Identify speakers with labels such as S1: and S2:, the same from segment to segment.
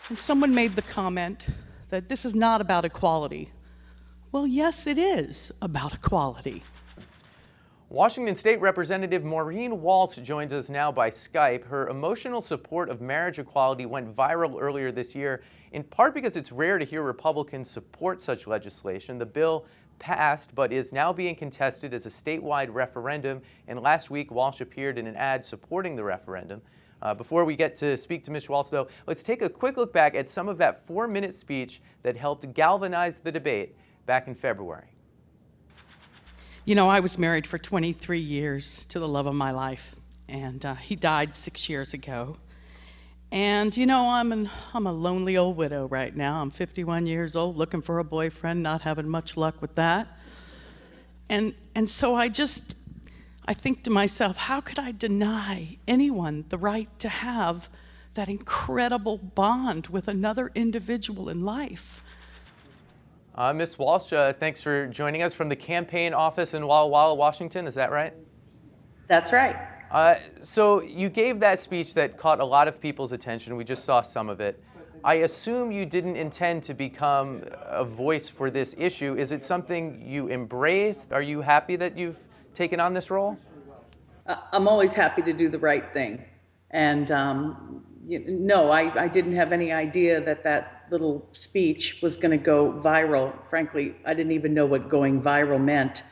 S1: And someone made the comment that this is not about equality. Well, yes, it is about equality.
S2: Washington State Representative Maureen Walsh joins us now by Skype. Her emotional support of marriage equality went viral earlier this year, in part because it's rare to hear Republicans support such legislation. The bill passed, but is now being contested as a statewide referendum, and last week Walsh appeared in an ad supporting the referendum. Before we get to speak to Ms. Walsh, though, let's take a quick look back at some of that 4-minute speech that helped galvanize the debate back in February.
S1: You know, I was married for 23 years to the love of my life, and he died 6 years ago. And, you know, I'm a lonely old widow right now. I'm 51 years old, looking for a boyfriend, not having much luck with that. And so I think to myself, how could I deny anyone the right to have that incredible bond with another individual in life?
S2: Ms. Walsh, thanks for joining us from the campaign office in Walla Walla, Washington. Is that right?
S3: That's right.
S2: So you gave that speech that caught a lot of people's attention. We just saw some of it. I assume you didn't intend to become a voice for this issue. Is it something you embraced? Are you happy that you've taken on this role?
S3: I'm always happy to do the right thing. And no, I didn't have any idea that little speech was going to go viral. Frankly, I didn't even know what going viral meant.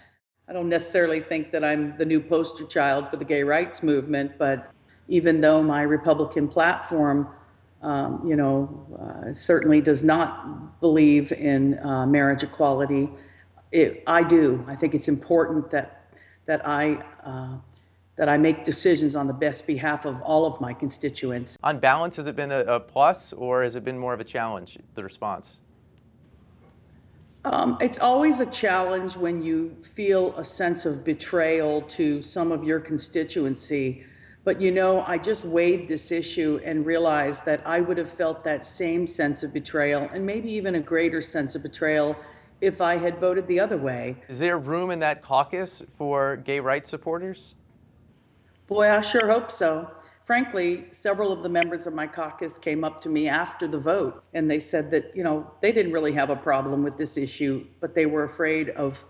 S3: I don't necessarily think that I'm the new poster child for the gay rights movement, but even though my Republican platform, certainly does not believe in marriage equality, I do. I think it's important that I make decisions on the best behalf of all of my constituents.
S2: On balance, has it been a plus, or has it been more of a challenge, the response?
S3: It's always a challenge when you feel a sense of betrayal to some of your constituency. But you know, I just weighed this issue and realized that I would have felt that same sense of betrayal, and maybe even a greater sense of betrayal, if I had voted the other way.
S2: Is there room in that caucus for gay rights supporters?
S3: Boy, I sure hope so. Frankly, several of the members of my caucus came up to me after the vote, and they said that, they didn't really have a problem with this issue, but they were afraid of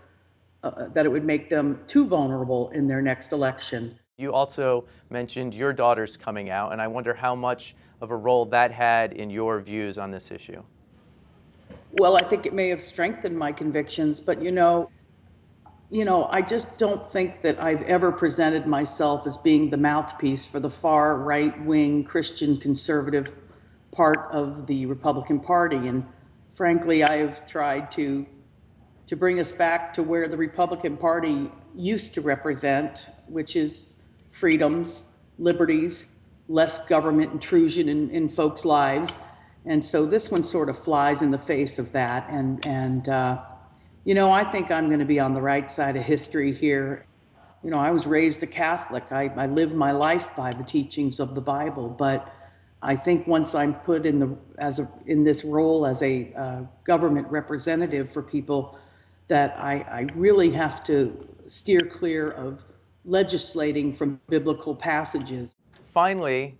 S3: that it would make them too vulnerable in their next election.
S2: You also mentioned your daughter's coming out, and I wonder how much of a role that had in your views on this issue.
S3: Well, I think it may have strengthened my convictions, but I just don't think that I've ever presented myself as being the mouthpiece for the far right-wing Christian conservative part of the Republican Party. And frankly, I've tried to bring us back to where the Republican Party used to represent, which is freedoms, liberties, less government intrusion in folks' lives. And so this one sort of flies in the face of that. I think I'm going to be on the right side of history here. I was raised a Catholic. I live my life by the teachings of the Bible, but I think once I'm put in this role as a government representative for people, that I really have to steer clear of legislating from biblical passages.
S2: Finally,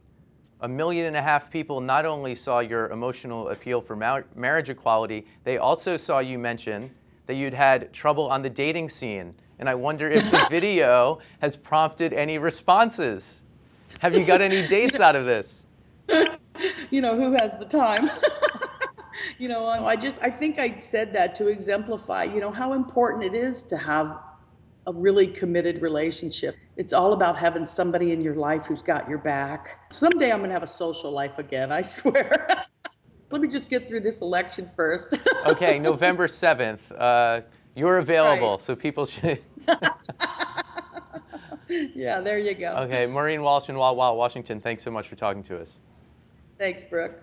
S2: 1.5 million people not only saw your emotional appeal for marriage equality, they also saw you mention that you'd had trouble on the dating scene. And I wonder if the video has prompted any responses. Have you got any dates out of this?
S3: Who has the time? I think I said that to exemplify, how important it is to have a really committed relationship. It's all about having somebody in your life who's got your back. Someday I'm going to have a social life again, I swear. Let me just get through this election first.
S2: Okay, November 7th. You're available,
S3: right.
S2: So people should...
S3: Yeah, there you go.
S2: Okay, Maureen Walsh in Walla Walla, Washington, thanks so much for talking to us.
S3: Thanks, Brooke.